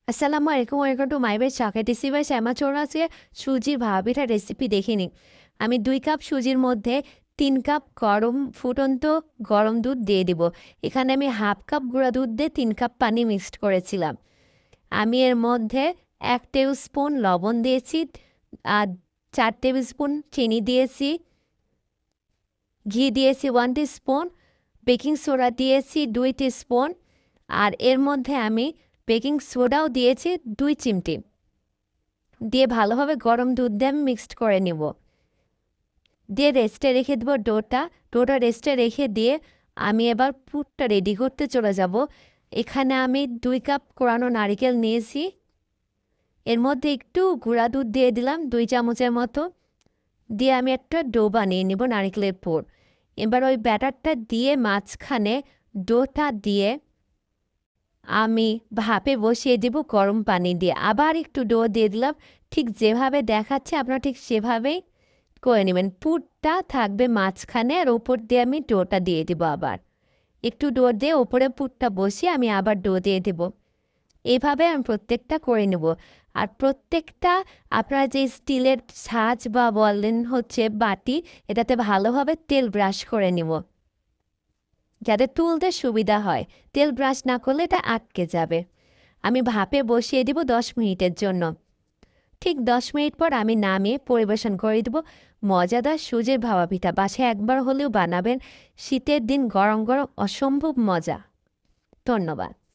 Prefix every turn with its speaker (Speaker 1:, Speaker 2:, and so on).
Speaker 1: আসসালামু আলাইকুম, welcome to my best শাকের রেসিপি। শ্যামা চোরা আজকে সুজির ভাপা পিঠার রেসিপি দেখে নিই। আমি 2 কাপ সুজির মধ্যে 3 কাপ ফুটন্ত গরম দুধ দিয়ে দিব। এখানে আমি হাফ কাপ গুঁড়া দুধ দিয়ে 3 কাপ পানি মিক্সড করেছিলাম। আমি এর মধ্যে 1 টেবিল স্পুন লবণ দিয়েছি, আর 4 টেবিল স্পুন চিনি দিয়েছি, ঘি দিয়েছি 1 টিস্পুন, বেকিং সোডা দিয়েছি 2 টিস্পুন, আর এর মধ্যে আমি বেকিং সোডাও দিয়েছি 2 চিমটি। দিয়ে ভালোভাবে গরম দুধ দিয়ে আমি মিক্সড করে নিব। দিয়ে রেস্টে রেখে দেবো ডোটা রেস্টে রেখে দিয়ে আমি এবার পুরটা রেডি করতে চলে যাব। এখানে আমি 2 কাপ কোরানো নারকেল নিয়েছি, এর মধ্যে একটু গুঁড়া দুধ দিয়ে দিলাম 2 চামচের মতো। দিয়ে আমি একটা ডো বানিয়ে নেব নারকেলের পুর। এবার ওই ব্যাটারটা দিয়ে মাঝখানে ডোটা দিয়ে আমি ভাপে বসিয়ে দেব গরম পানি দিয়ে। আবার একটু ডো দিয়ে দিলাম, ঠিক যেভাবে দেখাচ্ছে আপনারা ঠিক সেভাবেই করে নেবেন। পুরটা থাকবে মাঝখানে, আর ওপর দিয়ে আমি ডোটা দিয়ে দেবো। আবার একটু ডো দিয়ে ওপরে পুরটা বসিয়ে আমি আবার ডো দিয়ে দেবো। এভাবে আমি প্রত্যেকটা করে নেব। আর প্রত্যেকটা আপনারা যে স্টিলের ছাঁচ বা বলেন হচ্ছে বাটি, এটাতে ভালোভাবে তেল ব্রাশ করে নেব যাতে তুলতে সুবিধা হয়। তেল ব্রাশ না করলে এটা আটকে যাবে। আমি ভাপে বসিয়ে দিব 10 মিনিটের জন্য। ঠিক 10 মিনিট পর আমি নামিয়ে পরিবেশন করে দেবো মজাদার সুজির ভাপা পিঠা। বাসায় একবার হলেও বানাবেন, শীতের দিন গরম গরম অসম্ভব মজা। ধন্যবাদ।